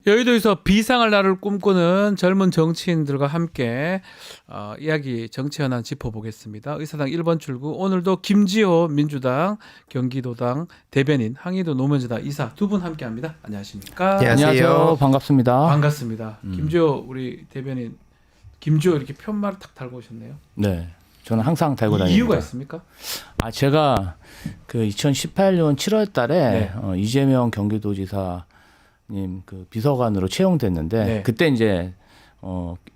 여의도에서 비상할 날을 꿈꾸는 젊은 정치인들과 함께 이야기 정치 현안 짚어보겠습니다. 의사당 1번 출구 오늘도 김지호 민주당 경기도당 대변인 항의도 노무현재단 이사 두 분 함께합니다. 안녕하십니까? 안녕하세요. 반갑습니다. 반갑습니다. 김지호 우리 대변인 김지호 이렇게 편말을 탁 달고 오셨네요. 네, 저는 항상 달고 다닙니다. 이유가 있습니까? 제가 그 2018년 7월달에 네. 이재명 경기도지사님 그 비서관으로 채용됐는데 네. 그때 이제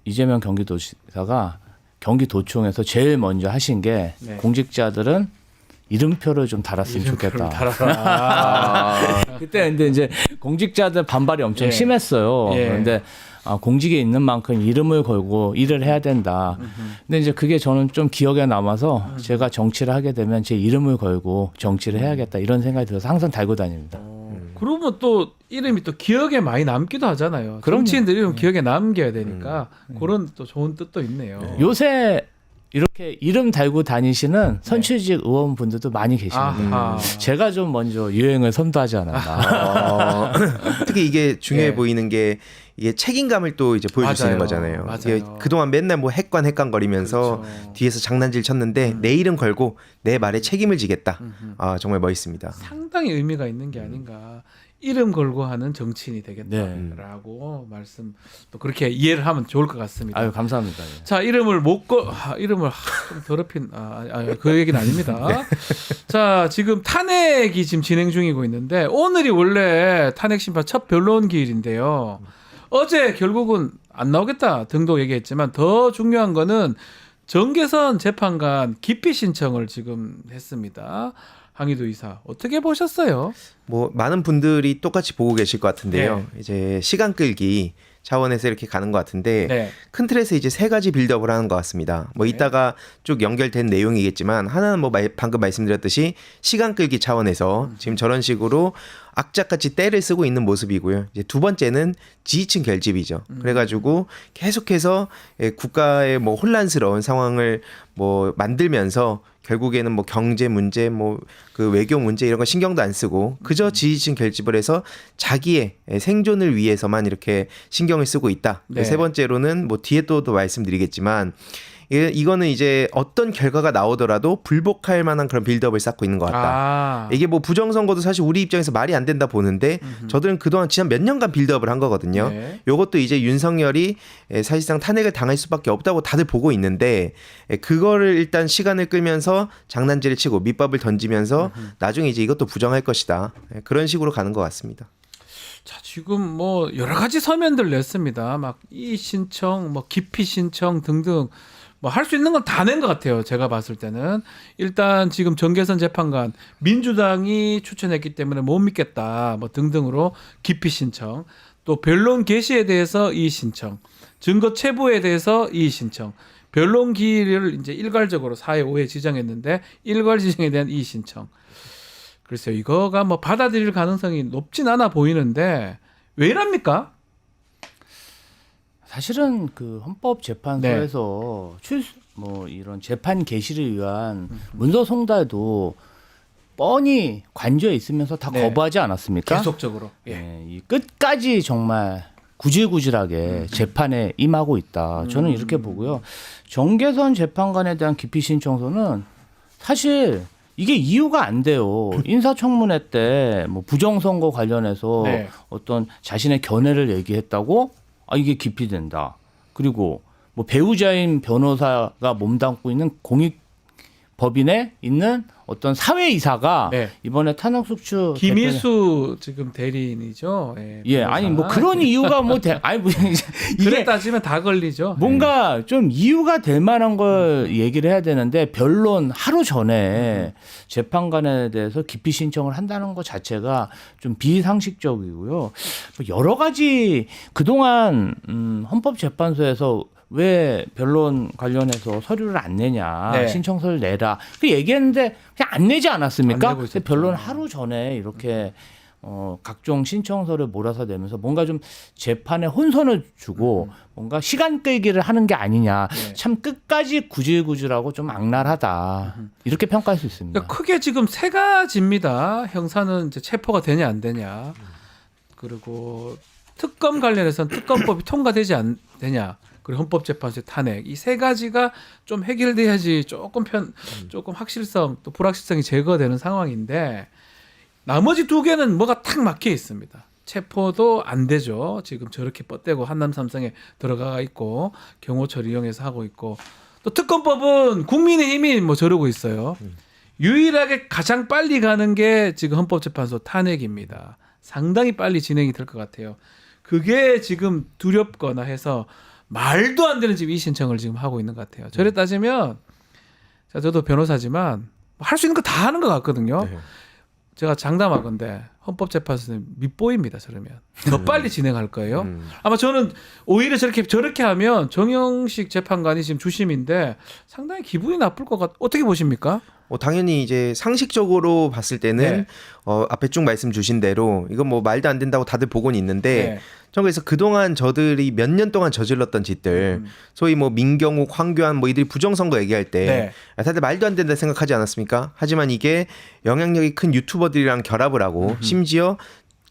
이재명 경기도지사가 경기도청에서 제일 먼저 하신 게 네. 공직자들은 이름표를 좀 달았으면 좋겠다. 그때 근데 이제 공직자들 반발이 엄청 예. 심했어요. 예. 그런데 공직에 있는 만큼 이름을 걸고 일을 해야 된다. 근데 이제 그게 저는 좀 기억에 남아서 제가 정치를 하게 되면 제 이름을 걸고 정치를 해야겠다 이런 생각이 들어서 항상 달고 다닙니다. 그러면 또 이름이 또 기억에 많이 남기도 하잖아요. 그럼요. 정치인들 이름 기억에 남겨야 되니까 그런 또 좋은 뜻도 있네요. 요새 이렇게 이름 달고 다니시는 선출직 의원분들도 많이 계십니다. 아하. 제가 좀 먼저 유행을 선도하지 않았나. 특히 이게 중요해 예. 보이는 게 이게 책임감을 또 이제 보여줄 수 있는 맞아요. 거잖아요. 맞아요. 이게 그동안 맨날 뭐 헷갈거리면서 그렇죠. 뒤에서 장난질 쳤는데 내 이름 걸고 내 말에 책임을 지겠다. 정말 멋있습니다. 상당히 의미가 있는 게 아닌가. 이름 걸고 하는 정치인이 네. 되겠다라고 말씀 또 그렇게 이해를 하면 좋을 것 같습니다. 아유 감사합니다. 예. 자 이름을 이름을 좀 더럽힌 그 얘기는 아닙니다. 자 지금 탄핵이 지금 진행 중이고 있는데 오늘이 원래 탄핵 심판 첫 변론 기일인데요. 어제 결국은 안 나오겠다 등도 얘기했지만 더 중요한 거는 정계선 재판관 기피 신청을 지금 했습니다. 항의도 이사 어떻게 보셨어요? 뭐 많은 분들이 똑같이 보고 계실 것 같은데요. 네. 이제 시간 끌기 차원에서 이렇게 가는 것 같은데 네. 큰 틀에서 이제 세 가지 빌드업을 하는 것 같습니다. 뭐 네. 이따가 쭉 연결된 내용이겠지만 하나는 뭐 방금 말씀드렸듯이 시간 끌기 차원에서 지금 저런 식으로 악착같이 때를 쓰고 있는 모습이고요. 이제 두 번째는 지지층 결집이죠. 그래가지고 계속해서 국가의 뭐 혼란스러운 상황을 뭐 만들면서 결국에는 뭐 경제 문제, 뭐 그 외교 문제 이런 거 신경도 안 쓰고 그저 지지층 결집을 해서 자기의 생존을 위해서만 이렇게 신경을 쓰고 있다. 네. 세 번째로는 뭐 뒤에 또 말씀드리겠지만 이거는 이제 어떤 결과가 나오더라도 불복할 만한 그런 빌드업을 쌓고 있는 것 같다. 이게 뭐 부정선거도 사실 우리 입장에서 말이 안 된다 보는데 저들은 그동안 지난 몇 년간 빌드업을 한 거거든요. 네. 요것도 이제 윤석열이 사실상 탄핵을 당할 수밖에 없다고 다들 보고 있는데 그거를 일단 시간을 끌면서 장난질을 치고 밑밥을 던지면서 나중에 이제 이것도 부정할 것이다. 그런 식으로 가는 것 같습니다. 자, 지금 뭐 여러 가지 서면들 냈습니다. 막 이의 신청, 뭐 기피 신청 등등 뭐 할 수 있는 건 다 낸 것 같아요. 제가 봤을 때는 일단 지금 정계선 재판관 민주당이 추천했기 때문에 못 믿겠다. 뭐 등등으로 기피 신청, 또 변론 개시에 대해서 이의 신청, 증거 체부에 대해서 이의 신청, 변론 기일을 이제 일괄적으로 4회 5회 지정했는데 일괄 지정에 대한 이의 신청. 글쎄요, 이거가 뭐 받아들일 가능성이 높진 않아 보이는데 왜 이랍니까? 사실은 그 헌법재판소에서 뭐 이런 재판 개시를 위한 문서 송달도 뻔히 관저에 있으면서 다 네. 거부하지 않았습니까? 계속적으로. 예. 네, 이 끝까지 정말 구질구질하게 재판에 임하고 있다. 저는 이렇게 보고요. 정계선 재판관에 대한 기피 신청서는 사실 이게 이유가 안 돼요. 인사청문회 때 뭐 부정선거 관련해서 네. 어떤 자신의 견해를 얘기했다고 이게 기피된다. 그리고 뭐 배우자인 변호사가 몸담고 있는 공익법인에 있는 어떤 사회이사가 네. 이번에 탄핵소추 김일수 지금 대리인이죠. 예, 아니 뭐 그런 이유가 뭐 아니 뭐 그래 이게 따지면 다 걸리죠. 뭔가 좀 이유가 될 만한 걸 얘기를 해야 되는데 변론 하루 전에 재판관에 대해서 기피 신청을 한다는 것 자체가 좀 비상식적이고요. 뭐 여러 가지 그동안 헌법재판소에서 왜 변론 관련해서 서류를 안 내냐, 네. 신청서를 내라 그 얘기했는데 그냥 안 내지 않았습니까? 안 내고 있었죠. 근데 변론 하루 전에 이렇게 각종 신청서를 몰아서 내면서 뭔가 좀 재판에 혼선을 주고 뭔가 시간 끌기를 하는 게 아니냐. 네. 참 끝까지 구질구질하고 좀 악랄하다. 이렇게 평가할 수 있습니다. 그러니까 크게 지금 세 가지입니다. 형사는 이제 체포가 되냐 안 되냐. 그리고 특검 관련해서는 특검법이 통과되지 않느냐. 그리고 헌법재판소의 탄핵 이 세 가지가 좀 해결돼야지 조금 확실성 또 불확실성이 제거되는 상황인데 나머지 두 개는 뭐가 탁 막혀 있습니다. 체포도 안 되죠. 지금 저렇게 뻗대고 한남 삼성에 들어가 있고 경호처를 이용해서 하고 있고 또 특검법은 국민의힘이 뭐 저러고 있어요. 유일하게 가장 빨리 가는 게 지금 헌법재판소 탄핵입니다. 상당히 빨리 진행이 될 것 같아요. 그게 지금 두렵거나 해서 말도 안 되는 지금 이 신청을 지금 하고 있는 것 같아요. 저래 따지면 자, 저도 변호사지만 할 수 있는 거 다 하는 것 같거든요. 네. 제가 장담하건대 헌법재판소는 밑보입니다. 저러면 더 빨리 진행할 거예요. 아마 저는 오히려 저렇게 하면 정영식 재판관이 지금 주심인데 상당히 기분이 나쁠 것 어떻게 보십니까? 당연히 이제 상식적으로 봤을 때는 네. 앞에 쭉 말씀 주신 대로 이건 뭐 말도 안 된다고 다들 보고는 있는데 네. 전 그래서 그동안 저들이 몇 년 동안 저질렀던 짓들 소위 뭐 민경욱, 황교안 뭐 이들이 부정선거 얘기할 때 다들 말도 안 된다 생각하지 않았습니까? 하지만 이게 영향력이 큰 유튜버들이랑 결합을 하고 심지어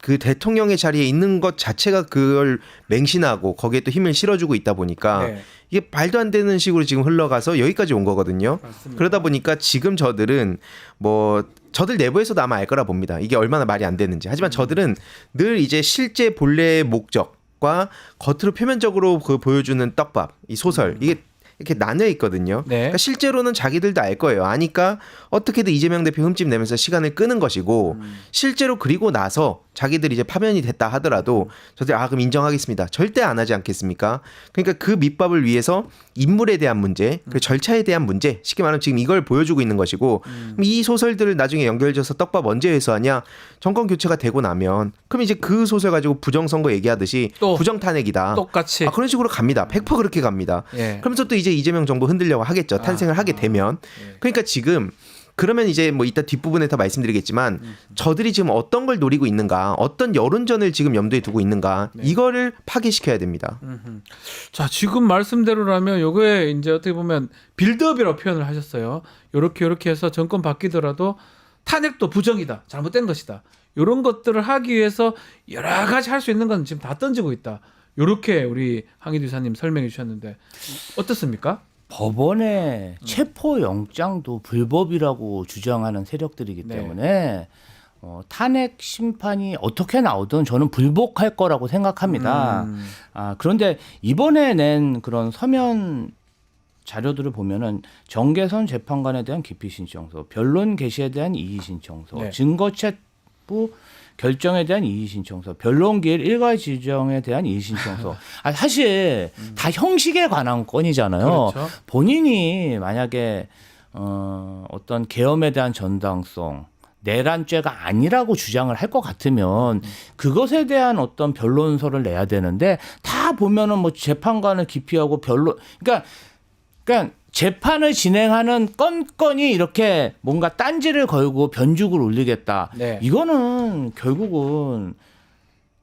그 대통령의 자리에 있는 것 자체가 그걸 맹신하고 거기에 또 힘을 실어주고 있다 보니까 네. 이게 말도 안 되는 식으로 지금 흘러가서 여기까지 온 거거든요. 맞습니다. 그러다 보니까 지금 저들은 뭐 저들 내부에서도 아마 알 거라 봅니다. 이게 얼마나 말이 안 되는지. 하지만 저들은 늘 이제 실제 본래의 목적과 겉으로 표면적으로 그 보여주는 떡밥, 이 소설 이게 이렇게 나뉘어 있거든요. 네. 그러니까 실제로는 자기들도 알 거예요. 아니까 어떻게든 이재명 대표 흠집 내면서 시간을 끄는 것이고 실제로 그리고 나서 자기들이 이제 파면이 됐다 하더라도 저들 그럼 인정하겠습니다. 절대 안 하지 않겠습니까? 그러니까 그 밑밥을 위해서 인물에 대한 문제, 그 절차에 대한 문제, 쉽게 말하면 지금 이걸 보여주고 있는 것이고 그럼 이 소설들을 나중에 연결져서 떡밥 언제 회수하냐? 정권 교체가 되고 나면 그럼 이제 그 소설 가지고 부정선거 얘기하듯이 또 부정탄핵이다. 똑같이 그런 식으로 갑니다. 100% 그렇게 갑니다. 예. 그러면서 또 이제 이재명 정부 흔들려고 하겠죠. 탄생을 하게 되면. 그러니까 지금 그러면 이제 뭐 이따 뒷부분에 더 말씀드리겠지만 저들이 지금 어떤 걸 노리고 있는가, 어떤 여론전을 지금 염두에 두고 있는가, 이거를 파괴시켜야 됩니다. 자, 지금 말씀대로라면 요게 이제 어떻게 보면 빌드업이라고 표현을 하셨어요. 요렇게 해서 정권 바뀌더라도 탄핵도 부정이다. 잘못된 것이다. 요런 것들을 하기 위해서 여러 가지 할 수 있는 건 지금 다 던지고 있다. 요렇게 우리 항의도 이사님 설명해 주셨는데 어떻습니까? 법원의 체포 영장도 불법이라고 주장하는 세력들이기 네. 때문에 탄핵 심판이 어떻게 나오든 저는 불복할 거라고 생각합니다. 그런데 이번에 낸 그런 서면 자료들을 보면은 정계선 재판관에 대한 기피 신청서, 변론 개시에 대한 이의 신청서, 네. 증거체부 결정에 대한 이의 신청서, 변론 기일 일괄 지정에 대한 이의 신청서. 사실 다 형식에 관한 건이잖아요. 그렇죠. 본인이 만약에 어떤 계엄에 대한 전당성, 내란죄가 아니라고 주장을 할 것 같으면 그것에 대한 어떤 변론서를 내야 되는데 다 보면은 뭐 재판관을 기피하고 변론, 그러니까 재판을 진행하는 건건이 이렇게 뭔가 딴지를 걸고 변죽을 올리겠다. 네. 이거는 결국은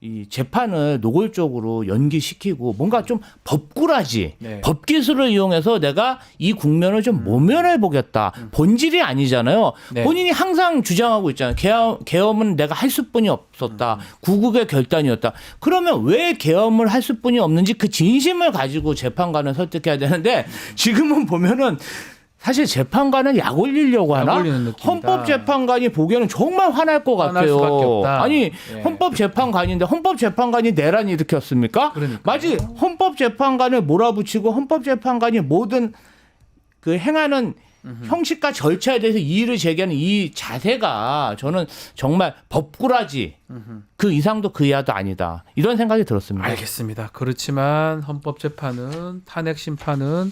이 재판을 노골적으로 연기시키고 뭔가 좀 법꾸라지, 네. 법기술을 이용해서 내가 이 국면을 좀 모면해 보겠다. 본질이 아니잖아요. 네. 본인이 항상 주장하고 있잖아요. 계엄은 내가 할 수뿐이 없었다. 구국의 결단이었다. 그러면 왜 계엄을 할 수뿐이 없는지 그 진심을 가지고 재판관을 설득해야 되는데 지금은 보면은 사실 재판관은 약 올리려고 하나? 올리는 느낌이다. 헌법재판관이 보기에는 정말 화날 것 화날 같아요. 수밖에 없다. 아니 예. 헌법재판관인데 헌법재판관이 내란 일으켰습니까? 그러니까요. 마치 헌법재판관을 몰아붙이고 헌법재판관이 모든 그 행하는 형식과 절차에 대해서 이의를 제기하는 이 자세가 저는 정말 법꾸라지 그 이상도 그 이하도 아니다. 이런 생각이 들었습니다. 알겠습니다. 그렇지만 헌법재판은 탄핵 심판은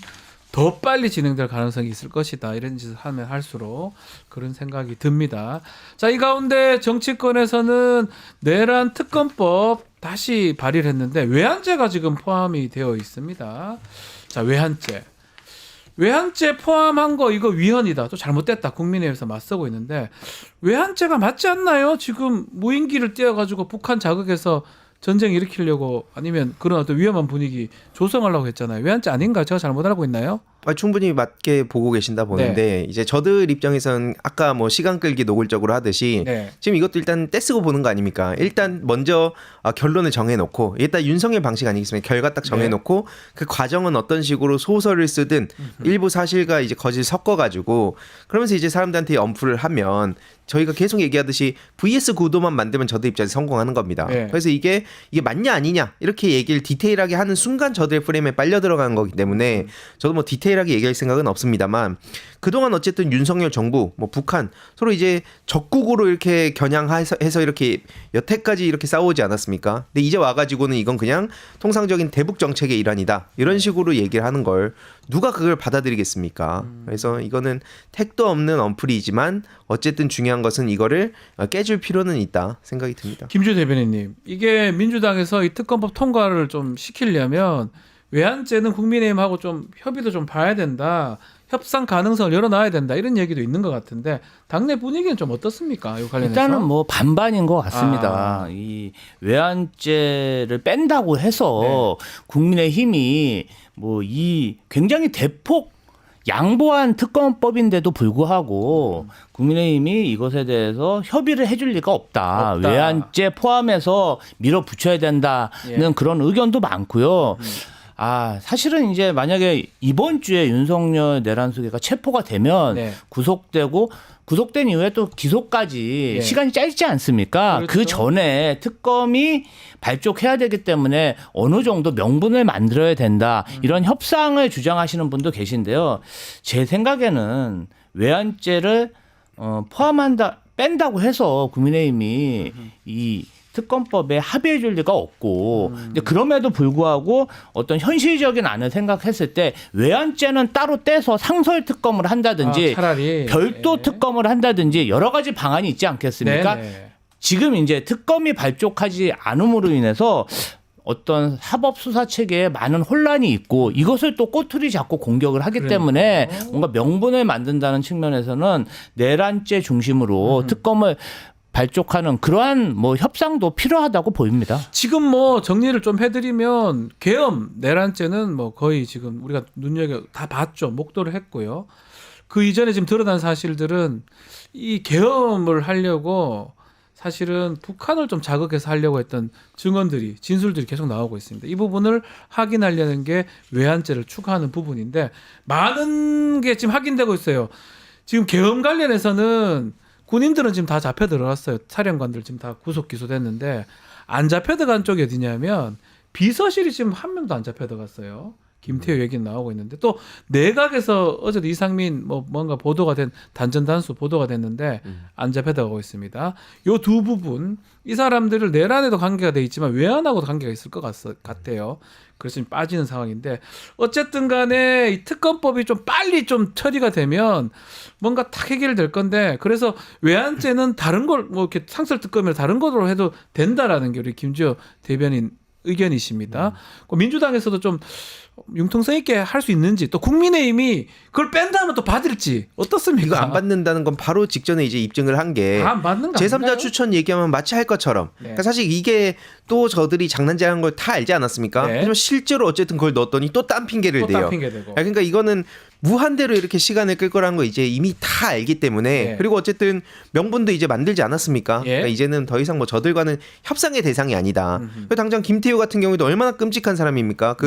더 빨리 진행될 가능성이 있을 것이다. 이런 짓을 하면 할수록 그런 생각이 듭니다. 자, 이 가운데 정치권에서는 내란 특검법 다시 발의를 했는데 외환죄가 지금 포함이 되어 있습니다. 자, 외환죄 포함한 거 이거 위헌이다. 또 잘못됐다. 국민의힘에서 맞서고 있는데 외환죄가 맞지 않나요? 지금 무인기를 띄워가지고 북한 자극해서 전쟁 일으키려고 아니면 그런 어떤 위험한 분위기 조성하려고 했잖아요. 외환죄 아닌가? 제가 잘못 알고 있나요? 충분히 맞게 보고 계신다 보는데 이제 저들 입장에선 아까 뭐 시간 끌기 노골적으로 하듯이 네. 지금 이것도 일단 떼쓰고 보는 거 아닙니까? 일단 먼저 결론을 정해놓고 일단 윤석열 방식 아니겠습니까? 결과 딱 정해놓고 그 과정은 어떤 식으로 소설을 쓰든 일부 사실과 이제 거짓을 섞어가지고 그러면서 이제 사람들한테 엄프를 하면 저희가 계속 얘기하듯이 VS 구도만 만들면 저들 입장에서 성공하는 겁니다. 네. 그래서 이게 맞냐 아니냐 이렇게 얘기를 디테일하게 하는 순간 저들의 프레임에 빨려 들어가는 거기 때문에 저도 뭐 디테일하게 얘기할 생각은 없습니다만 그동안 어쨌든 윤석열 정부, 뭐 북한 서로 이제 적국으로 이렇게 겨냥해서 이렇게 여태까지 이렇게 싸우지 않았습니까? 근데 이제 와가지고는 이건 그냥 통상적인 대북 정책의 일환이다 이런 식으로 얘기를 하는 걸 누가 그걸 받아들이겠습니까? 그래서 이거는 택도 없는 언플이지만 어쨌든 중요한 것은 이거를 깨줄 필요는 있다 생각이 듭니다. 김주 대변인님, 이게 민주당에서 이 특검법 통과를 좀 시키려면 외환죄는 국민의힘하고 좀 협의도 좀 봐야 된다. 협상 가능성을 열어놔야 된다. 이런 얘기도 있는 것 같은데 당내 분위기는 좀 어떻습니까? 이 관련해서? 일단은 뭐 반반인 것 같습니다. 이 외환죄를 뺀다고 해서 국민의힘이 뭐 이 굉장히 대폭 양보한 특검법인데도 불구하고 국민의힘이 이것에 대해서 협의를 해줄 리가 없다. 외환죄 포함해서 밀어붙여야 된다는 그런 의견도 많고요. 사실은 이제 만약에 이번 주에 윤석열 내란수계가 체포가 되면 구속된 이후에 또 기소까지 시간이 짧지 않습니까? 그렇죠. 그 전에 특검이 발족해야 되기 때문에 어느 정도 명분을 만들어야 된다. 이런 협상을 주장하시는 분도 계신데요. 제 생각에는 외환죄를 뺀다고 해서 국민의힘이 이 특검법에 합의해 줄 리가 없고 근데 그럼에도 불구하고 어떤 현실적인 안을 생각했을 때 외환죄는 따로 떼서 상설 특검을 한다든지 차라리 별도 특검을 한다든지 여러 가지 방안이 있지 않겠습니까? 지금 이제 특검이 발족하지 않음으로 인해서 어떤 사법 수사 체계에 많은 혼란이 있고 이것을 또 꼬투리 잡고 공격을 하기 때문에 뭔가 명분을 만든다는 측면에서는 내란죄 중심으로 특검을 발족하는 그러한 뭐 협상도 필요하다고 보입니다. 지금 뭐 정리를 좀 해드리면 계엄 내란죄는 뭐 거의 지금 우리가 눈여겨 다 봤죠. 목도를 했고요. 그 이전에 지금 드러난 사실들은 이 계엄을 하려고 사실은 북한을 좀 자극해서 하려고 했던 증언들이 진술들이 계속 나오고 있습니다. 이 부분을 확인하려는 게 외환죄를 추가하는 부분인데 많은 게 지금 확인되고 있어요. 지금 계엄 관련해서는 군인들은 지금 다 잡혀 들어갔어요. 사령관들 지금 다 구속 기소됐는데 안 잡혀 들어간 쪽이 어디냐면 비서실이 지금 한 명도 안 잡혀 들어갔어요. 김태효 얘기는 나오고 있는데 또 내각에서 어제도 이상민 뭐 뭔가 보도가 된 단전단수 보도가 됐는데 안 잡혀 들어가고 있습니다. 요 두 부분 이 사람들을 내란에도 관계가 돼 있지만 외환하고도 관계가 있을 것 같아요. 그래서 지금 빠지는 상황인데 어쨌든 간에 이 특검법이 좀 빨리 좀 처리가 되면 뭔가 탁 해결될 건데 그래서 외환죄는 다른 걸 뭐 이렇게 상설 특검이나 다른 걸로 해도 된다라는 게 우리 김주호 대변인 의견이십니다. 민주당에서도 좀 융통성 있게 할 수 있는지 또 국민의힘이 그걸 뺀다면 또 받을지 어떻습니까? 이거 안 받는다는 건 바로 직전에 이제 입증을 한 게 안 받는 거 제3자 아닌가요? 추천 얘기하면 마치 할 것처럼 그러니까 사실 이게 또 저들이 장난질하는 걸 다 알지 않았습니까? 하지만 실제로 어쨌든 그걸 넣었더니 또 딴 핑계를 또 대요. 딴 핑계 대고. 그러니까 이거는 무한대로 이렇게 시간을 끌 거라는 거 이제 이미 다 알기 때문에 그리고 어쨌든 명분도 이제 만들지 않았습니까? 그러니까 이제는 더 이상 뭐 저들과는 협상의 대상이 아니다. 당장 김태효 같은 경우에도 얼마나 끔찍한 사람입니까?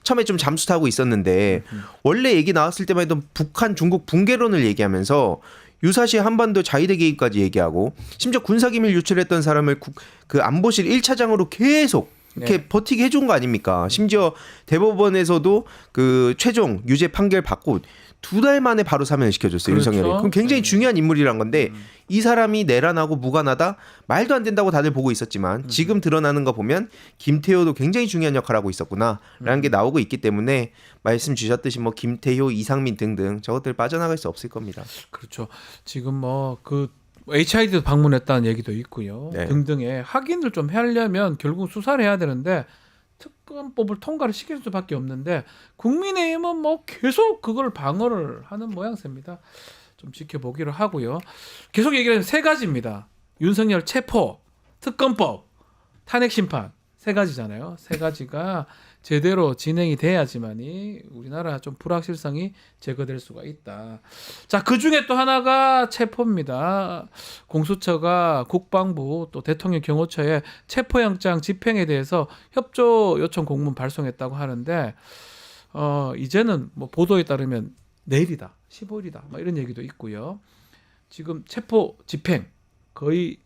처음에 좀 잠수 타고 있었는데 원래 얘기 나왔을 때만 해도 북한 중국 붕괴론을 얘기하면서 유사시 한반도 자위대 개입까지 얘기하고 심지어 군사기밀 유출했던 사람을 그 안보실 1차장으로 계속 이렇게 버티게 해준 거 아닙니까? 심지어 대법원에서도 그 최종 유죄 판결 받고 2달 만에 바로 사면을 시켜줬어요. 그렇죠. 윤석열이. 그럼 굉장히 중요한 인물이란 건데 이 사람이 내란하고 무관하다? 말도 안 된다고 다들 보고 있었지만 지금 드러나는 거 보면 김태효도 굉장히 중요한 역할을 하고 있었구나라는 게 나오고 있기 때문에 말씀 주셨듯이 뭐 김태효, 이상민 등등 저것들 빠져나갈 수 없을 겁니다. 그렇죠. 지금 뭐 그 HID도 방문했다는 얘기도 있고요. 네. 등등의 확인을 좀 하려면 결국 수사를 해야 되는데 특검법을 통과를 시킬 수밖에 없는데 국민의힘은 뭐 계속 그걸 방어를 하는 모양새입니다. 좀 지켜보기로 하고요. 계속 얘기하면 세 가지입니다. 윤석열 체포, 특검법, 탄핵 심판 세 가지잖아요. 세 가지가 제대로 진행이 돼야지만이 우리나라 좀 불확실성이 제거될 수가 있다. 자, 그 중에 또 하나가 체포입니다. 공수처가 국방부 또 대통령 경호처에 체포영장 집행에 대해서 협조 요청 공문 발송했다고 하는데 이제는 뭐 보도에 따르면 내일이다, 15일이다, 막 이런 얘기도 있고요. 지금 체포 집행 거의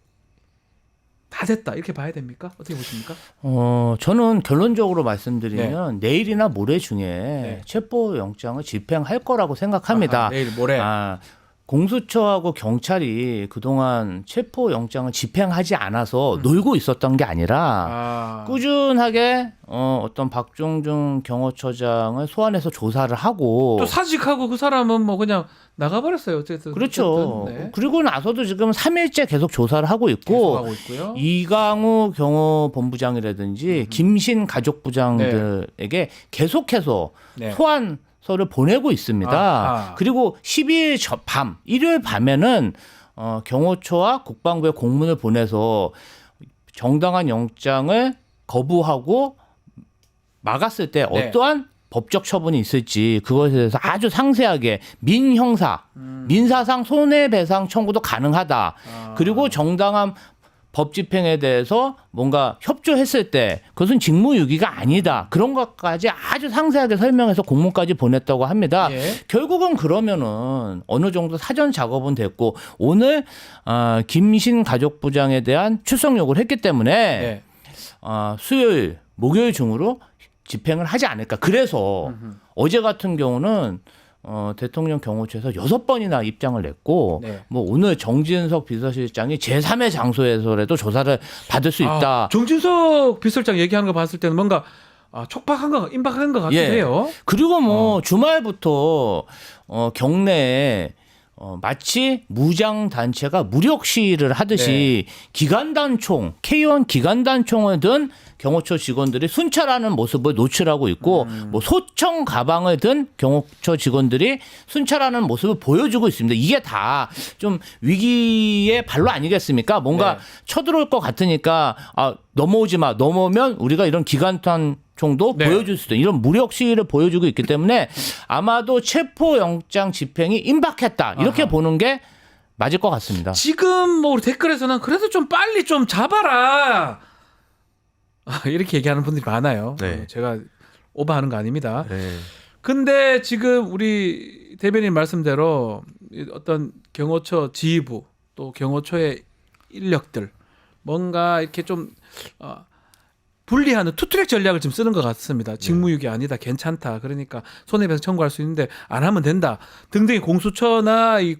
다 됐다 이렇게 봐야 됩니까? 어떻게 보십니까? 저는 결론적으로 말씀드리면 내일이나 모레 중에 체포 영장을 집행할 거라고 생각합니다. 내일 모레. 공수처하고 경찰이 그동안 체포 영장을 집행하지 않아서 놀고 있었던 게 아니라 꾸준하게 어떤 박종중 경호처장을 소환해서 조사를 하고 또 사직하고 그 사람은 뭐 그냥 나가버렸어요. 어쨌든 그렇죠. 어쨌든, 네. 그리고 나서도 지금 3일째 계속 조사를 하고 있고 계속하고 있고요. 이강우 경호본부장이라든지 김신 가족부장들에게 계속해서 네. 소환서를 보내고 있습니다. 아하. 그리고 12일 밤, 일요일 밤에는 경호처와 국방부에 공문을 보내서 정당한 영장을 거부하고 막았을 때 어떠한 법적 처분이 있을지 그것에 대해서 아주 상세하게 민형사, 민사상 손해배상 청구도 가능하다. 그리고 정당한 법 집행에 대해서 뭔가 협조했을 때 그것은 직무유기가 아니다. 그런 것까지 아주 상세하게 설명해서 공문까지 보냈다고 합니다. 결국은 그러면은 어느 정도 사전 작업은 됐고 오늘 김신 가족부장에 대한 출석 요구를 했기 때문에 수요일, 목요일 중으로 집행을 하지 않을까. 그래서 어제 같은 경우는 대통령 경호처에서 6번이나 입장을 냈고 뭐 오늘 정진석 비서실장이 제3의 장소에서라도 조사를 받을 수 있다. 정진석 비서실장 얘기하는 거 봤을 때는 뭔가 촉박한 거, 임박한 것 같기도 해요. 그리고 뭐 주말부터 경내에 마치 무장 단체가 무력 시위를 하듯이 기관단총, K1 기관단총을 든 경호처 직원들이 순찰하는 모습을 노출하고 있고 뭐 소청 가방을 든 경호처 직원들이 순찰하는 모습을 보여주고 있습니다. 이게 다 좀 위기의 발로 아니겠습니까? 뭔가 쳐들어올 것 같으니까 넘어오지 마. 넘어오면 우리가 이런 기관단총도 보여줄 수도 이런 무력 시위를 보여주고 있기 때문에 아마도 체포영장 집행이 임박했다. 이렇게 보는 게 맞을 것 같습니다. 지금 뭐 우리 댓글에서는 그래도 좀 빨리 좀 잡아라. 이렇게 얘기하는 분들이 많아요. 제가 오버하는 거 아닙니다. 근데 지금 우리 대변인 말씀대로 어떤 경호처 지휘부 또 경호처의 인력들 뭔가 이렇게 좀 분리하는 투트랙 전략을 좀 쓰는 것 같습니다. 직무유기 아니다, 괜찮다. 그러니까 손해배상 청구할 수 있는데 안 하면 된다. 등등의 공수처나 이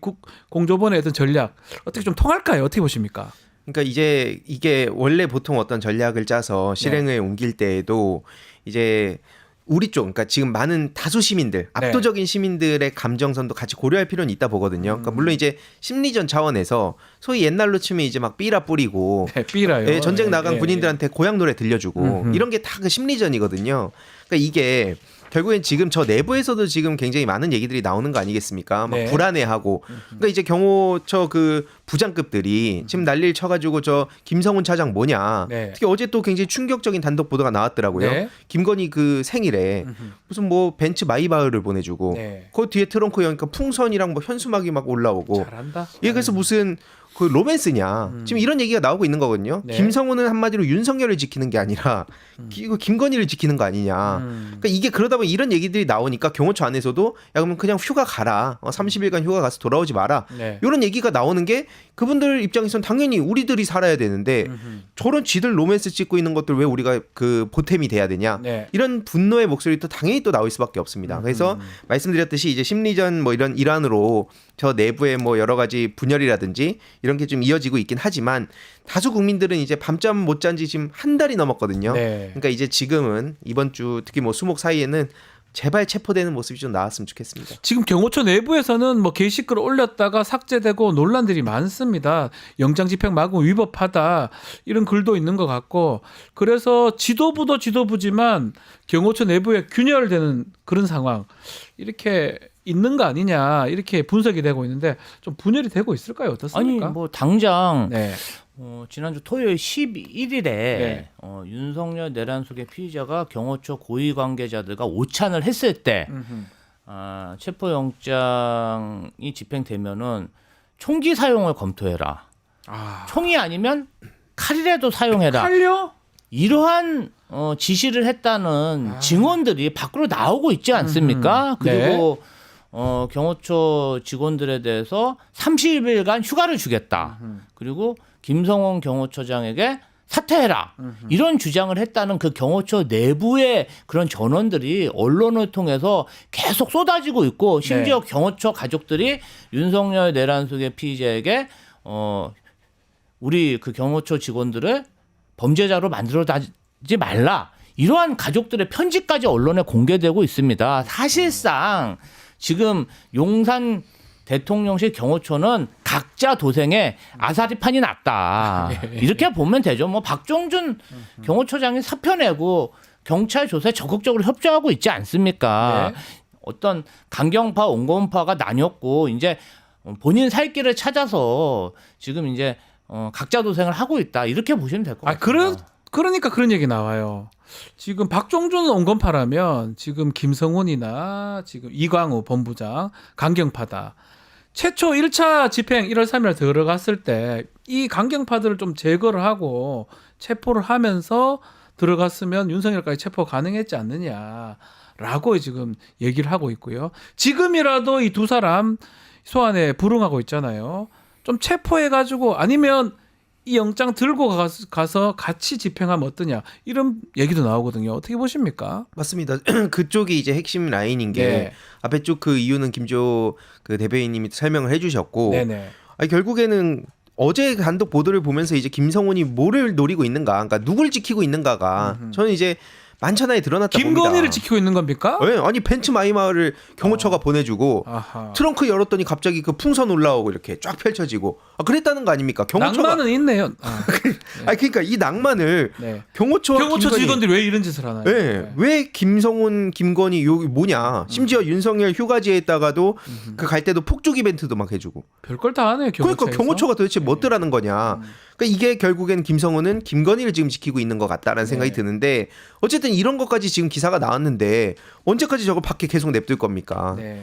공조본의 어떤 전략 어떻게 좀 통할까요? 어떻게 보십니까? 그러니까 이제 이게 원래 보통 어떤 전략을 짜서 실행에 옮길 때에도 이제 우리 쪽, 그러니까 지금 많은 다수 시민들, 압도적인 시민들의 감정선도 같이 고려할 필요는 있다 보거든요. 그러니까 물론 이제 심리전 차원에서 소위 옛날로 치면 이제 막 삐라 뿌리고, 삐라요. 전쟁 나간 군인들한테 고향 노래 들려주고 이런 게 다 그 심리전이거든요. 그러니까 이게 결국엔 지금 저 내부에서도 지금 굉장히 많은 얘기들이 나오는 거 아니겠습니까? 막 불안해하고. 그러니까 이제 경호처 그 부장급들이 지금 난리를 쳐가지고 저 김성훈 차장 뭐냐. 특히 어제 또 굉장히 충격적인 단독 보도가 나왔더라고요. 김건희 그 생일에 무슨 뭐 벤츠 마이바흐를 보내주고 그 뒤에 트렁크 여니까 풍선이랑 뭐 현수막이 막 올라오고. 잘한다. 그래서 무슨 그 로맨스냐 지금 이런 얘기가 나오고 있는 거거든요. 김성훈은 한마디로 윤석열을 지키는 게 아니라 김건희를 지키는 거 아니냐. 그러니까 이게 그러다 보니 이런 얘기들이 나오니까 경호처 안에서도 야 그러면 그냥 휴가 가라. 30일간 휴가 가서 돌아오지 마라. 이런 얘기가 나오는 게 그분들 입장에서는 당연히 우리들이 살아야 되는데 저런 지들 로맨스 찍고 있는 것들 왜 우리가 그 보탬이 돼야 되냐. 이런 분노의 목소리도 당연히 또 나올 수밖에 없습니다. 그래서 말씀드렸듯이 이제 심리전 뭐 이런 일환으로 저 내부의 뭐 여러 가지 분열이라든지 이런 게 좀 이어지고 있긴 하지만 다수 국민들은 이제 밤잠 못 잔 지 지금 한 달이 넘었거든요. 그러니까 이제 지금은 이번 주 특히 뭐 수목 사이에는 제발 체포되는 모습이 좀 나왔으면 좋겠습니다. 지금 경호처 내부에서는 뭐 게시글을 올렸다가 삭제되고 논란들이 많습니다. 영장 집행 마구 위법하다 이런 글도 있는 것 같고 그래서 지도부도 지도부지만 경호처 내부에 균열되는 그런 상황 이렇게 있는 거 아니냐 이렇게 분석이 되고 있는데 좀 분열이 되고 있을까요? 어떻습니까? 아니 뭐 당장 지난주 토요일 11일에 네. 윤석열 내란 속의 피의자가 경호처 고위 관계자들과 오찬을 했을 때 체포영장이 집행되면은 총기 사용을 검토해라. 총이 아니면 칼이라도 사용해라. 칼요? 이러한 지시를 했다는 증언들이 밖으로 나오고 있지 않습니까? 그리고 경호처 직원들에 대해서 30일간 휴가를 주겠다. 그리고 김성원 경호처장에게 사퇴해라. 이런 주장을 했다는 그 경호처 내부의 그런 전원들이 언론을 통해서 계속 쏟아지고 있고 심지어 네. 경호처 가족들이 윤석열 내란 속의 피의자에게 우리 그 경호처 직원들을 범죄자로 만들어다지 말라. 이러한 가족들의 편지까지 언론에 공개되고 있습니다. 사실상 지금 용산 대통령실 경호처는 각자 도생에 아사리판이 났다. 이렇게 보면 되죠. 뭐 박종준 경호처장이 사표 내고 경찰 조사에 적극적으로 협조하고 있지 않습니까? 네. 어떤 강경파, 온건파가 나뉘었고 이제 본인 살 길을 찾아서 지금 이제 각자 도생을 하고 있다. 이렇게 보시면 될 것 같아요. 그러니까 그런 얘기 나와요. 지금 박종준 온건파라면 지금 김성훈이나 지금 이광우 본부장 강경파다. 최초 1차 집행 1월 3일 들어갔을 때 이 강경파들을 좀 제거를 하고 체포를 하면서 들어갔으면 윤석열까지 체포 가능했지 않느냐라고 지금 얘기를 하고 있고요. 지금이라도 이 두 사람 소환에 불응하고 있잖아요. 좀 체포해가지고 아니면 이 영장 들고 가서 같이 집행하면 어떠냐 이런 얘기도 나오거든요. 어떻게 보십니까? 맞습니다. 그쪽이 이제 핵심 라인인 게 네. 앞에 쭉 그 이유는 김조 그 대변인님이 설명을 해주셨고, 네네. 아니, 결국에는 어제 단독 보도를 보면서 이제 김성훈이 뭐를 노리고 있는가, 그러니까 누굴 지키고 있는가가 저는 이제 만천하에 드러났다 봅니다. 김건희를 지키고 있는 겁니까? 네, 아니 벤츠 마이마를 경호처가 보내주고 아하. 트렁크 열었더니 갑자기 그 풍선 올라오고 이렇게 쫙 펼쳐지고 그랬다는 거 아닙니까? 경호처가 낭만은 있네요. 아니 그러니까 이 낭만을 네. 경호처와 경호처 김건희 직원들이 왜 이런 짓을 하나요? 네. 왜 김성훈, 김건희 여기 뭐냐? 심지어 윤석열 휴가지에 있다가도 그 갈 때도 폭죽 이벤트도 막 해주고. 별걸 다 하네요. 그러니까 경호처가 도대체 뭐 뜨라는 거냐? 그러니까 이게 결국엔 김성훈은 김건희를 지금 지키고 있는 것 같다라는 생각이 드는데 어쨌든 이런 것까지 지금 기사가 나왔는데 언제까지 저거 밖에 계속 냅둘 겁니까? 네.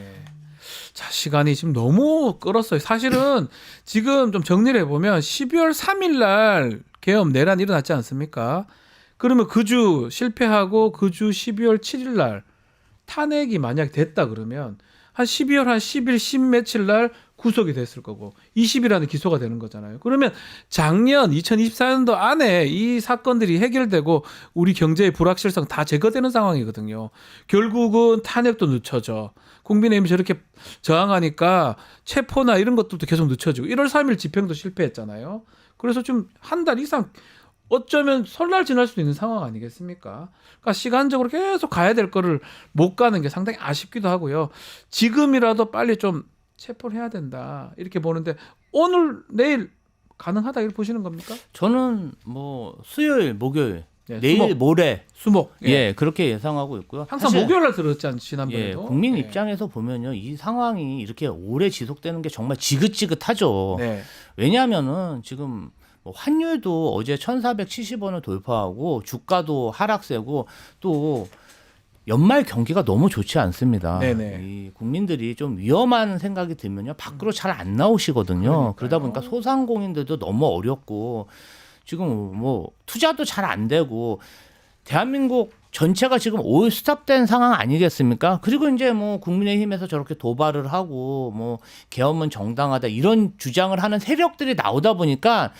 자, 시간이 지금 너무 끌었어요. 사실은 지금 좀 정리를 해보면 12월 3일 날 계엄 내란 일어났지 않습니까? 그러면 그 주 실패하고 그 주 12월 7일 날 탄핵이 만약 됐다 그러면 한 12월 한 10일 10 며칠 날 구속이 됐을 거고 20일 안에 기소가 되는 거잖아요. 그러면 작년 2024년도 안에 이 사건들이 해결되고 우리 경제의 불확실성 다 제거되는 상황이거든요. 결국은 탄핵도 늦춰져. 국민의힘이 저렇게 저항하니까 체포나 이런 것들도 계속 늦춰지고 1월 3일 집행도 실패했잖아요. 그래서 좀 한 달 이상 어쩌면 설날 지날 수도 있는 상황 아니겠습니까? 그러니까 시간적으로 계속 가야 될 거를 못 가는 게 상당히 아쉽기도 하고요. 지금이라도 빨리 좀 체포를 해야 된다 이렇게 보는데 오늘 내일 가능하다 이렇게 보시는 겁니까? 저는 뭐 수요일, 목요일, 네, 내일, 수목. 모레 수목. 예, 그렇게 예상하고 있고요. 항상 사실 목요일 날 들었지 않 예, 지난번에도. 국민 네. 입장에서 보면요, 이 상황이 이렇게 오래 지속되는 게 정말 지긋지긋하죠. 네. 왜냐하면은 지금 뭐 환율도 어제 1,470원을 돌파하고 주가도 하락세고 또 연말 경기가 너무 좋지 않습니다. 네네. 이 국민들이 좀 위험한 생각이 들면요 밖으로 잘 안 나오시거든요. 그러다 보니까 소상공인들도 너무 어렵고 지금 뭐 투자도 잘 안 되고 대한민국 전체가 지금 올 스탑된 상황 아니겠습니까? 그리고 이제 뭐 국민의힘에서 저렇게 도발을 하고 뭐 계엄은 정당하다 이런 주장을 하는 세력들이 나오다 보니까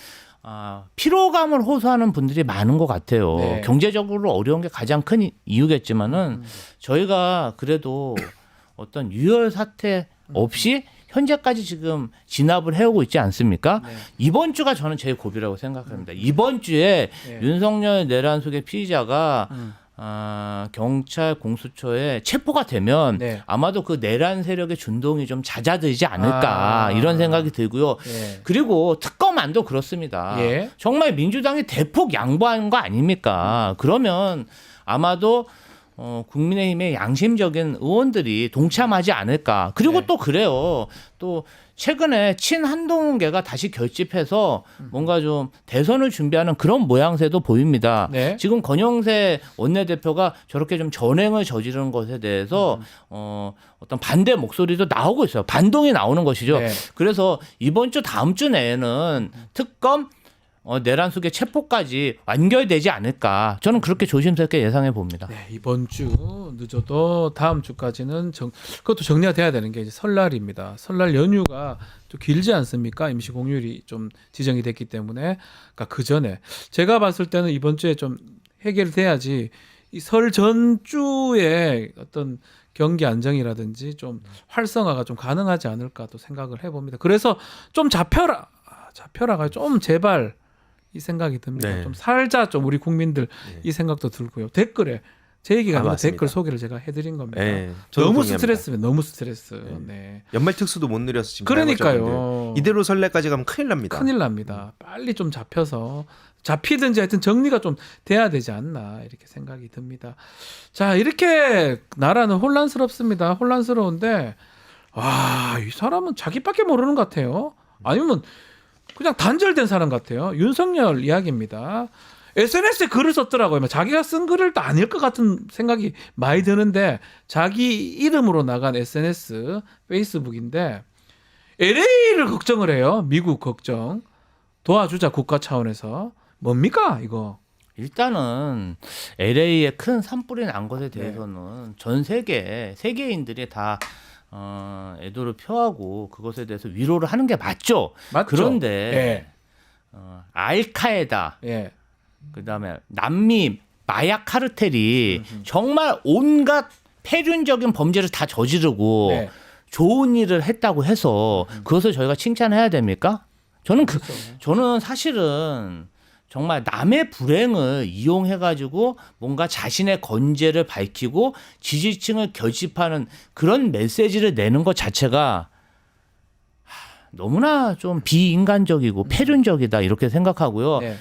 피로감을 호소하는 분들이 많은 것 같아요. 네. 경제적으로 어려운 게 가장 큰 이유겠지만은 저희가 그래도 어떤 유혈 사태 없이 현재까지 지금 진압을 해오고 있지 않습니까? 네. 이번 주가 저는 제일 고비라고 생각합니다. 이번 주에 네. 윤석열 내란 속의 피의자가 경찰 공수처에 체포가 되면 네. 아마도 그 내란 세력의 준동이 좀 잦아들지 않을까 이런 생각이 들고요. 네. 그리고 특검안도 그렇습니다. 예. 정말 민주당이 대폭 양보한 거 아닙니까? 그러면 아마도 국민의힘의 양심적인 의원들이 동참하지 않을까. 그리고 네. 또 그래요. 또 최근에 친한동훈계가 다시 결집해서 뭔가 좀 대선을 준비하는 그런 모양새도 보입니다. 네. 지금 권영세 원내대표가 저렇게 좀 전횡을 저지르는 것에 대해서 어떤 반대 목소리도 나오고 있어요. 반동이 나오는 것이죠. 네. 그래서 이번 주 다음 주 내에는 특검 내란 속의 체포까지 완결되지 않을까. 저는 그렇게 조심스럽게 예상해 봅니다. 네, 이번 주 늦어도 다음 주까지는 그것도 정리가 돼야 되는 게 이제 설날입니다. 설날 연휴가 또 길지 않습니까? 임시 공휴일이 좀 지정이 됐기 때문에 그러니까 그 전에 제가 봤을 때는 이번 주에 좀 해결돼야지 이 설 전주에 어떤 경기 안정이라든지 좀 활성화가 좀 가능하지 않을까 또 생각을 해봅니다. 그래서 좀 잡혀라가 좀 제발 이 생각이 듭니다. 네. 좀 살자 좀 우리 국민들 이 생각도 들고요. 댓글에 제 얘기가 아니라 맞습니다. 댓글 소개를 제가 해드린 겁니다. 네, 저도 너무 동의합니다. 스트레스면 너무 스트레스. 네. 연말 특수도 못 누려서 지금 그러니까요. 사용하셨는데 이대로 설레까지 가면 큰일 납니다. 큰일 납니다. 빨리 좀 잡혀서 잡히든지 하여튼 정리가 좀 돼야 되지 않나 이렇게 생각이 듭니다. 자, 이렇게 나라는 혼란스럽습니다. 혼란스러운데 와, 이 사람은 자기밖에 모르는 것 같아요. 아니면 그냥 단절된 사람 같아요. 윤석열 이야기입니다. SNS에 글을 썼더라고요. 자기가 쓴 글을 또 아닐 것 같은 생각이 많이 드는데 자기 이름으로 나간 SNS 페이스북인데 LA를 걱정을 해요. 미국 걱정. 도와주자 국가 차원에서. 뭡니까 이거? 일단은 LA에 큰 산불이 난 것에 대해서는 전 세계인들이 다 애도를 표하고 그것에 대해서 위로를 하는 게 맞죠. 맞죠? 그런데 알카에다 예. 그다음에 남미 마약 카르텔이 정말 온갖 폐륜적인 범죄를 다 저지르고 네. 좋은 일을 했다고 해서 그것을 저희가 칭찬해야 됩니까? 저는 사실은 정말 남의 불행을 이용해 가지고 뭔가 자신의 건재를 밝히고 지지층을 결집하는 그런 메시지를 내는 것 자체가 너무나 좀 비인간적이고 폐륜적이다 이렇게 생각하고요. 네.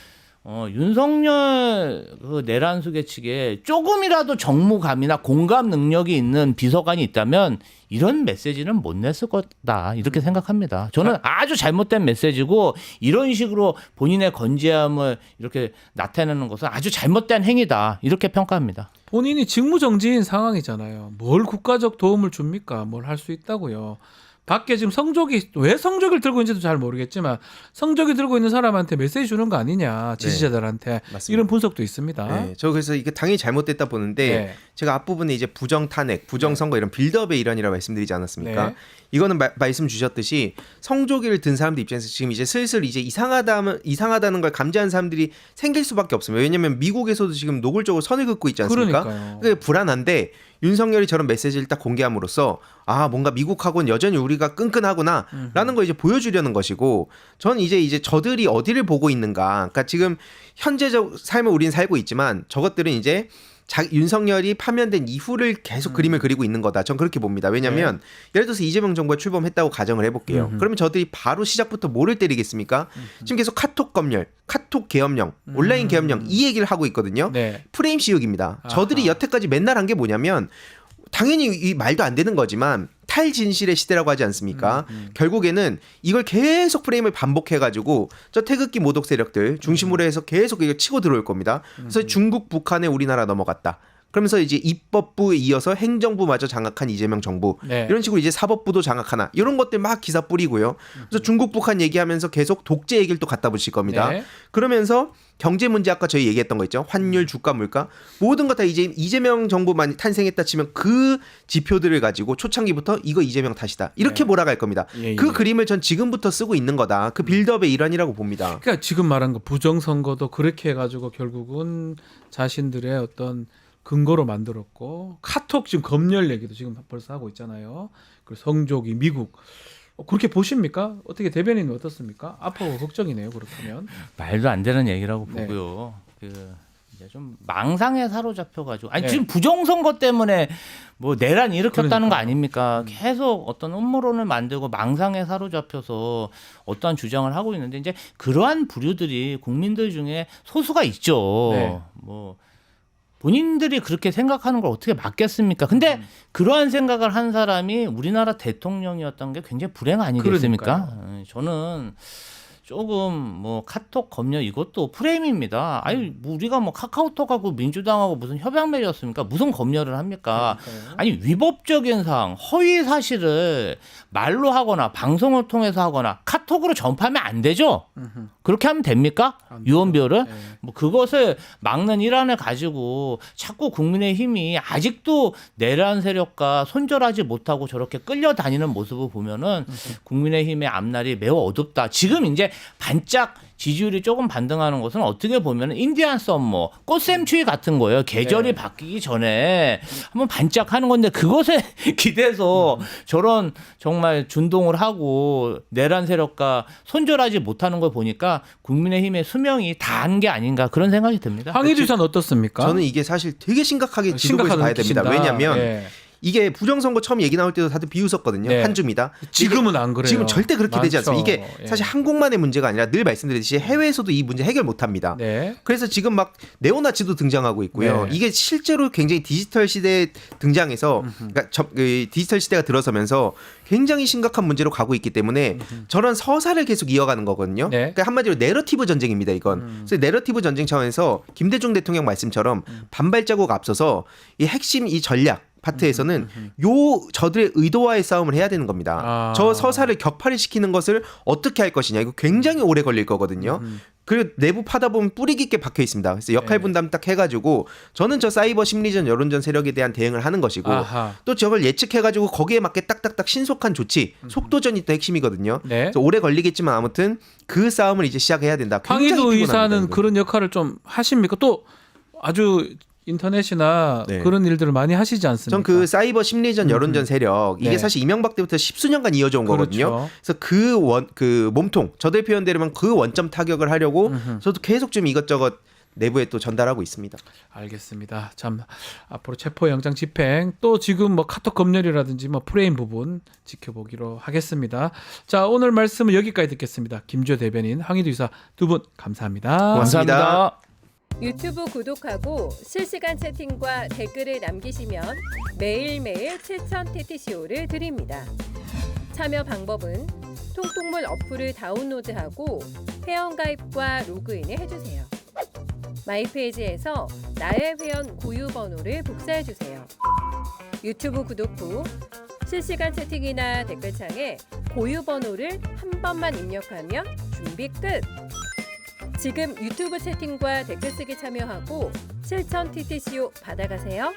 윤석열 그 내란 수계측에 조금이라도 정무감이나 공감 능력이 있는 비서관이 있다면 이런 메시지는 못 냈을 거다 이렇게 생각합니다. 저는 아주 잘못된 메시지고 이런 식으로 본인의 건재함을 이렇게 나타내는 것은 아주 잘못된 행위다 이렇게 평가합니다. 본인이 직무정지인 상황이잖아요. 뭘 국가적 도움을 줍니까? 뭘 할 수 있다고요. 밖에 지금 왜 성적을 들고 있는지도 잘 모르겠지만 성적이 들고 있는 사람한테 메시지 주는 거 아니냐 지지자들한테 맞습니다. 이런 분석도 있습니다. 네, 저 그래서 이게 당연히 잘못됐다 보는데 네. 제가 앞부분에 이제 부정 탄핵, 부정 선거 이런 빌드업의 일환이라고 말씀드리지 않았습니까? 네. 이거는 말씀 주셨듯이 성조기를 든 사람들 입장에서 지금 이제 슬슬 이제 이상하다는 걸 감지하는 사람들이 생길 수밖에 없습니다. 왜냐하면 미국에서도 지금 노골적으로 선을 긋고 있지 않습니까? 그러니까요. 그게 불안한데 윤석열이 저런 메시지를 딱 공개함으로써 뭔가 미국하고는 여전히 우리가 끈끈하구나라는 걸 이제 보여주려는 것이고, 저는 이제 저들이 어디를 보고 있는가, 그러니까 지금 현재적 삶을 우리는 살고 있지만 저것들은 이제 윤석열이 파면된 이후를 계속 그림을 그리고 있는 거다. 전 그렇게 봅니다. 왜냐하면 예를 들어서 이재명 정부가 출범했다고 가정을 해볼게요. 그러면 저들이 바로 시작부터 뭐를 때리겠습니까? 지금 계속 카톡 검열, 카톡 계엄령, 온라인 계엄령 이 얘기를 하고 있거든요. 네. 프레임 씌우기입니다. 저들이 여태까지 맨날 한 게 뭐냐면 당연히 이 말도 안 되는 거지만 탈진실의 시대라고 하지 않습니까? 결국에는 이걸 계속 프레임을 반복해가지고 저 태극기 모독 세력들 중심으로 해서 계속 이거 치고 들어올 겁니다. 그래서 중국, 북한에 우리나라 넘어갔다. 그러면서 이제 입법부에 이어서 행정부마저 장악한 이재명 정부, 네. 이런 식으로 이제 사법부도 장악하나 이런 것들 막 기사 뿌리고요. 그래서 중국, 북한 얘기하면서 계속 독재 얘기를 또 갖다 붙일 겁니다. 네. 그러면서 경제 문제 아까 저희 얘기했던 거 있죠. 환율, 주가, 물가 모든 거 다 이제 이재명 정부만 탄생했다 치면 그 지표들을 가지고 초창기부터 이거 이재명 탓이다 이렇게 네. 몰아갈 겁니다. 예, 그 예. 그림을 전 지금부터 쓰고 있는 거다. 그 빌드업의 일환이라고 봅니다. 그러니까 지금 말한 거 부정선거도 그렇게 해가지고 결국은 자신들의 어떤 근거로 만들었고, 카톡 지금 검열 얘기도 지금 벌써 하고 있잖아요. 그리고 성조기 미국 그렇게 보십니까? 어떻게 대변인은 어떻습니까? 앞으로 걱정이네요. 그렇다면 말도 안 되는 얘기라고 네. 보고요. 이제 좀 망상에 사로잡혀가지고 네. 지금 부정선거 때문에 뭐 내란 일으켰다는 그러니까요. 거 아닙니까? 계속 어떤 음모론을 만들고 망상에 사로잡혀서 어떠한 주장을 하고 있는데 이제 그러한 부류들이 국민들 중에 소수가 있죠. 네. 뭐 본인들이 그렇게 생각하는 걸 어떻게 막겠습니까? 근데 그러한 생각을 한 사람이 우리나라 대통령이었던 게 굉장히 불행 아니겠습니까? 저는 조금 뭐 카톡 검열 이것도 프레임입니다. 아니 뭐 우리가 뭐 카카오톡하고 민주당하고 무슨 협약 맺었습니까? 무슨 검열을 합니까? 아니 위법적인 사항, 허위 사실을 말로 하거나 방송을 통해서 하거나 카톡으로 전파하면 안 되죠. 그렇게 하면 됩니까? 유언비어를 뭐 그것을 막는 일환을 가지고 자꾸 국민의힘이 아직도 내란 세력과 손절하지 못하고 저렇게 끌려다니는 모습을 보면은 국민의힘의 앞날이 매우 어둡다. 지금 이제 반짝 지지율이 조금 반등하는 것은 어떻게 보면 인디안 썸머, 꽃샘추위 같은 거예요. 계절이 바뀌기 전에 한번 반짝하는 건데 그것에 기대서 저런 정말 준동을 하고 내란 세력과 손절하지 못하는 걸 보니까 국민의힘의 수명이 다한 게 아닌가 그런 생각이 듭니다. 황희주 전 어떻습니까? 저는 이게 사실 되게 심각하게 지도부에서 심각하게 봐야 됩니다. 느끼신다. 왜냐하면 예. 이게 부정선거 처음 얘기 나올 때도 다들 비웃었거든요. 네. 한 줌이다. 지금은 안 그래요. 지금 절대 그렇게 되지 많죠. 않습니다. 이게 예. 사실 한국만의 문제가 아니라 늘 말씀드렸듯이 해외에서도 이 문제 해결 못합니다. 네. 그래서 지금 막 네오나치도 등장하고 있고요. 네. 이게 실제로 굉장히 디지털 시대에 등장해서 그러니까 디지털 시대가 들어서면서 굉장히 심각한 문제로 가고 있기 때문에 저런 서사를 계속 이어가는 거거든요. 네. 그러니까 한마디로 내러티브 전쟁입니다. 이건. 그래서 내러티브 전쟁 차원에서 김대중 대통령 말씀처럼 반발자국 앞서서 이 핵심 이 전략 파트에서는 저들의 의도와의 싸움을 해야 되는 겁니다. 아. 저 서사를 격파시키는 것을 어떻게 할 것이냐 이거 굉장히 오래 걸릴 거거든요. 그리고 내부 파다 보면 뿌리 깊게 박혀 있습니다. 그래서 역할 분담 딱 해가지고 저는 저 사이버 심리전 여론전 세력에 대한 대응을 하는 것이고 아하. 또 저걸 예측해가지고 거기에 맞게 딱딱딱 신속한 조치, 속도전이 또 핵심이거든요. 네. 그래서 오래 걸리겠지만 아무튼 그 싸움을 이제 시작해야 된다. 굉장히 황희도 피곤합니다, 의사는 이거. 그런 역할을 좀 하십니까? 또 아주 인터넷이나 네. 그런 일들을 많이 하시지 않습니까? 전 그 사이버 심리전 여론전 세력 이게 네. 사실 이명박 때부터 십수년간 이어져 온 거거든요. 그렇죠. 그래서 그 몸통 저들 표현대로면 그 원점 타격을 하려고 저도 계속 좀 이것저것 내부에 또 전달하고 있습니다. 알겠습니다. 참 앞으로 체포영장 집행 또 지금 뭐 카톡 검열이라든지 뭐 프레임 부분 지켜보기로 하겠습니다. 자 오늘 말씀은 여기까지 듣겠습니다. 김주호 대변인, 황희도 의사 두 분 감사합니다. 고맙습니다. 감사합니다. 유튜브 구독하고 실시간 채팅과 댓글을 남기시면 매일매일 7,000TTCO를 드립니다. 참여 방법은 통통물 어플을 다운로드하고 회원가입과 로그인을 해주세요. 마이페이지에서 나의 회원 고유 번호를 복사해주세요. 유튜브 구독 후 실시간 채팅이나 댓글창에 고유 번호를 한 번만 입력하면 준비 끝! 지금 유튜브 채팅과 댓글 쓰기 참여하고 실천 TTCO 받아가세요.